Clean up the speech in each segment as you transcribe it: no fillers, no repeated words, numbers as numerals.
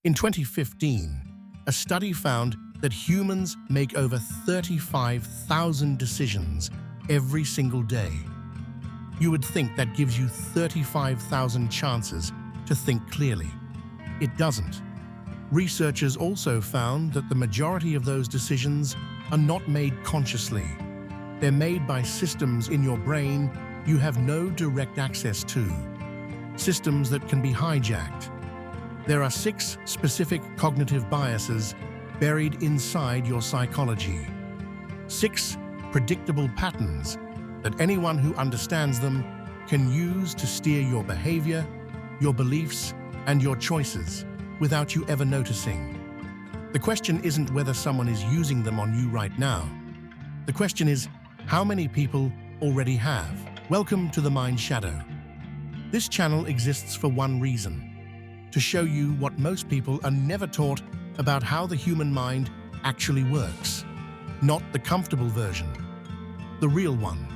In 2015, a study found that humans make over 35,000 decisions every single day. You would think that gives you 35,000 chances to think clearly. It doesn't. Researchers also found that the majority of those decisions are not made consciously. They're made by systems in your brain you have no direct access to. Systems that can be hijacked. There are 6 specific cognitive biases buried inside your psychology. 6 predictable patterns that anyone who understands them can use to steer your behavior, your beliefs, and your choices without you ever noticing. The question isn't whether someone is using them on you right now. The question is, how many people already have? Welcome to TheMindShadow. This channel exists for one reason: to show you what most people are never taught about how the human mind actually works. Not the comfortable version, the real one.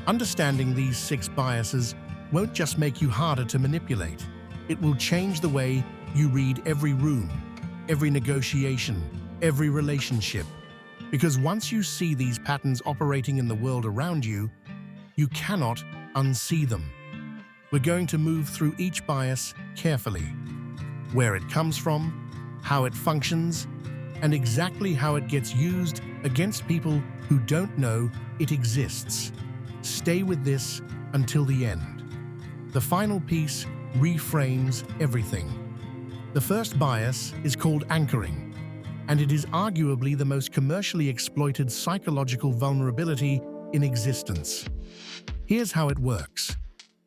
Understanding these 6 biases won't just make you harder to manipulate. It will change the way you read every room, every negotiation, every relationship. Because once you see these patterns operating in the world around you, you cannot unsee them. We're going to move through each bias carefully. Where it comes from, how it functions, and exactly how it gets used against people who don't know it exists. Stay with this until the end. The final piece reframes everything. The first bias is called anchoring, and it is arguably the most commercially exploited psychological vulnerability in existence. Here's how it works.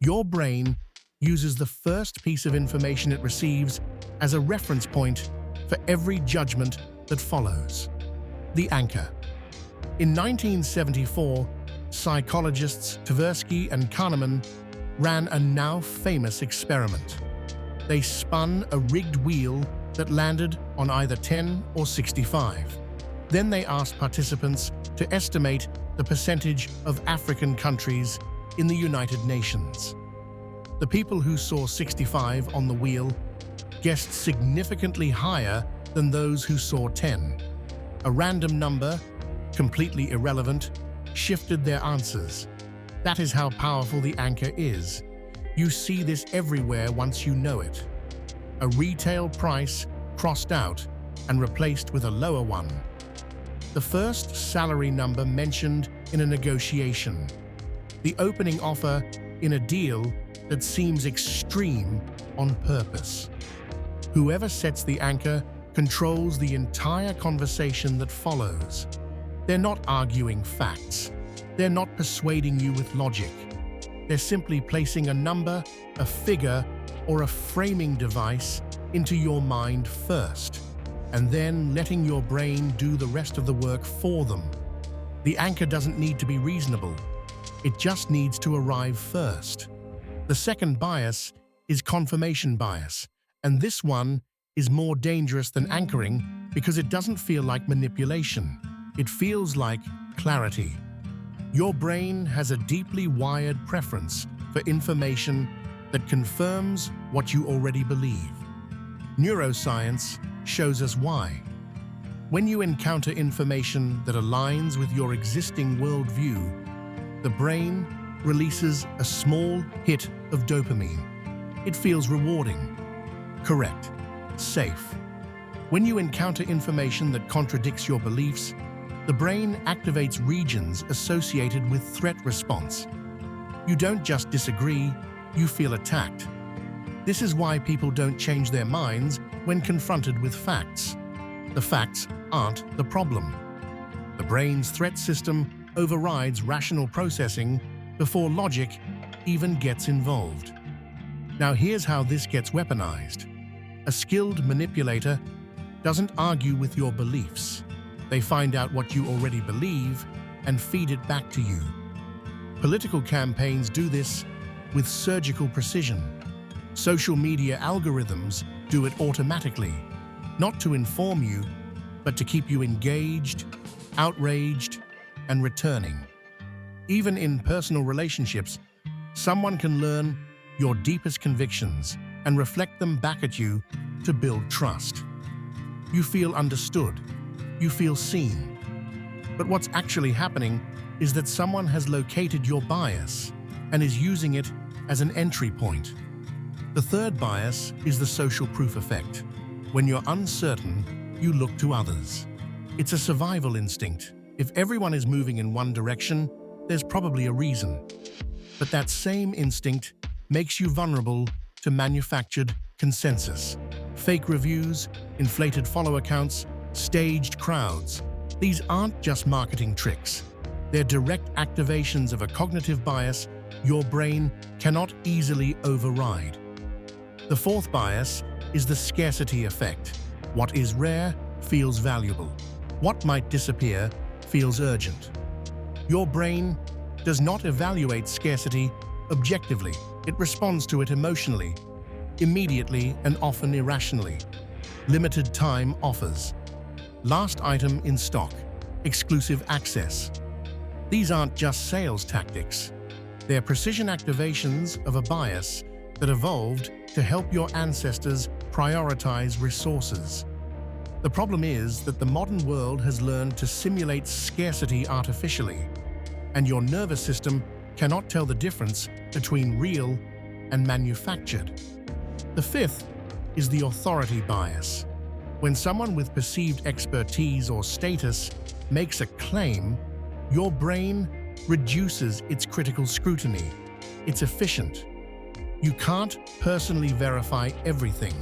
Your brain uses the first piece of information it receives as a reference point for every judgment that follows. The anchor. In 1974, psychologists Tversky and Kahneman ran a now famous experiment. They spun a rigged wheel that landed on either 10 or 65. Then they asked participants to estimate the percentage of African countries in the United Nations. The people who saw 65 on the wheel guessed significantly higher than those who saw 10. A random number, completely irrelevant, shifted their answers. That is how powerful the anchor is. You see this everywhere once you know it. A retail price crossed out and replaced with a lower one. The first salary number mentioned in a negotiation. The opening offer in a deal that seems extreme on purpose. Whoever sets the anchor controls the entire conversation that follows. They're not arguing facts. They're not persuading you with logic. They're simply placing a number, a figure, or a framing device into your mind first, and then letting your brain do the rest of the work for them. The anchor doesn't need to be reasonable. It just needs to arrive first. The second bias is confirmation bias, and this one is more dangerous than anchoring because it doesn't feel like manipulation. It feels like clarity. Your brain has a deeply wired preference for information that confirms what you already believe. Neuroscience shows us why. When you encounter information that aligns with your existing worldview, the brain releases a small hit of dopamine. It feels rewarding, correct, safe. When you encounter information that contradicts your beliefs, the brain activates regions associated with threat response. You don't just disagree, you feel attacked. This is why people don't change their minds when confronted with facts. The facts aren't the problem. The brain's threat system overrides rational processing before logic even gets involved. Now here's how this gets weaponized. A skilled manipulator doesn't argue with your beliefs. They find out what you already believe and feed it back to you. Political campaigns do this with surgical precision. Social media algorithms do it automatically, not to inform you, but to keep you engaged, outraged, and returning. Even in personal relationships, someone can learn your deepest convictions and reflect them back at you to build trust. You feel understood. You feel seen. But what's actually happening is that someone has located your bias and is using it as an entry point. The third bias is the social proof effect. When you're uncertain, you look to others. It's a survival instinct. If everyone is moving in one direction, there's probably a reason. But that same instinct makes you vulnerable to manufactured consensus. Fake reviews, inflated follow accounts, staged crowds. These aren't just marketing tricks. They're direct activations of a cognitive bias your brain cannot easily override. The fourth bias is the scarcity effect. What is rare feels valuable. What might disappear feels urgent. Your brain does not evaluate scarcity objectively. It responds to it emotionally, immediately and often irrationally. Limited time offers. Last item in stock. Exclusive access. These aren't just sales tactics. They're precision activations of a bias that evolved to help your ancestors prioritize resources. The problem is that the modern world has learned to simulate scarcity artificially, and your nervous system cannot tell the difference between real and manufactured. The fifth is the authority bias. When someone with perceived expertise or status makes a claim, your brain reduces its critical scrutiny. It's efficient. You can't personally verify everything,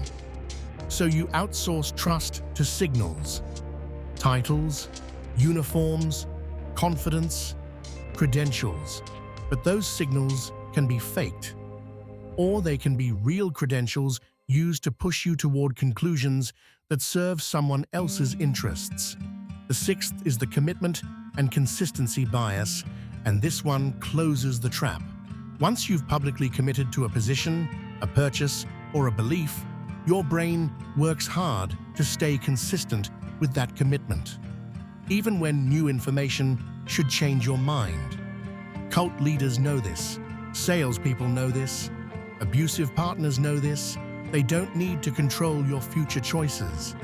so you outsource trust to signals, titles, uniforms, confidence, credentials. But those signals can be faked, or they can be real credentials used to push you toward conclusions that serve someone else's interests. The sixth is the commitment and consistency bias, and this one closes the trap. Once you've publicly committed to a position, a purchase, or a belief, your brain works hard to stay consistent with that commitment, even when new information should change your mind. Cult leaders know this. Salespeople know this. Abusive partners know this. They don't need to control your future choices.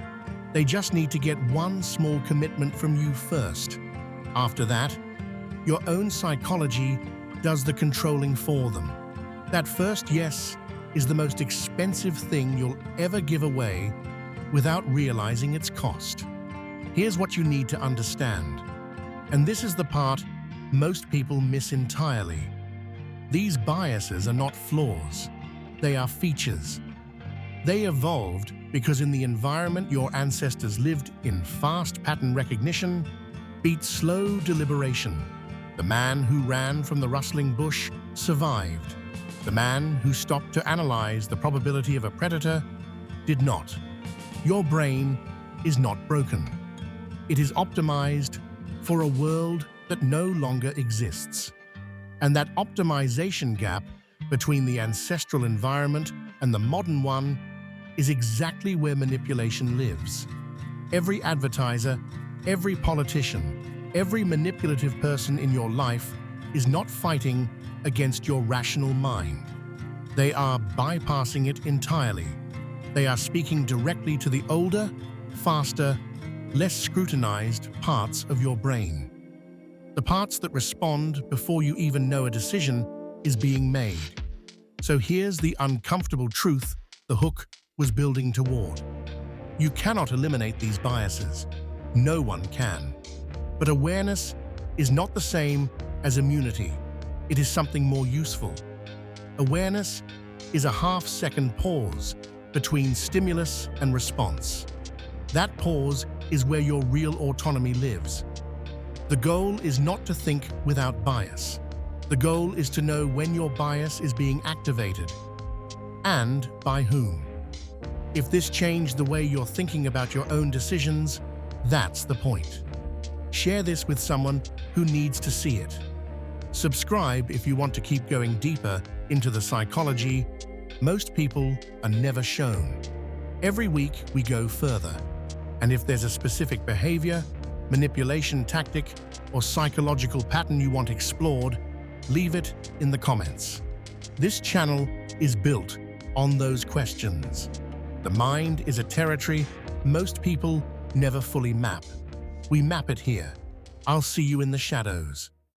They just need to get one small commitment from you first. After that, your own psychology does the controlling for them. That first yes is the most expensive thing you'll ever give away without realizing its cost. Here's what you need to understand, and this is the part most people miss entirely. These biases are not flaws. They are features. They evolved because in the environment your ancestors lived in, fast pattern recognition beat slow deliberation. The man who ran from the rustling bush survived. The man who stopped to analyze the probability of a predator did not. Your brain is not broken. It is optimized for a world that no longer exists. And that optimization gap between the ancestral environment and the modern one is exactly where manipulation lives. Every advertiser, every politician, every manipulative person in your life is not fighting against your rational mind. They are bypassing it entirely. They are speaking directly to the older, faster, less scrutinized parts of your brain. The parts that respond before you even know a decision is being made. So here's the uncomfortable truth the hook was building toward. You cannot eliminate these biases. No one can. But awareness is not the same as immunity. It is something more useful. Awareness is a half-second pause between stimulus and response. That pause is where your real autonomy lives. The goal is not to think without bias. The goal is to know when your bias is being activated and by whom. If this changed the way you're thinking about your own decisions, that's the point. Share this with someone who needs to see it. Subscribe if you want to keep going deeper into the psychology most people are never shown. Every week we go further. And if there's a specific behavior, manipulation tactic, or psychological pattern you want explored, leave it in the comments. This channel is built on those questions. The mind is a territory most people never fully map. We map it here. I'll see you in the shadows.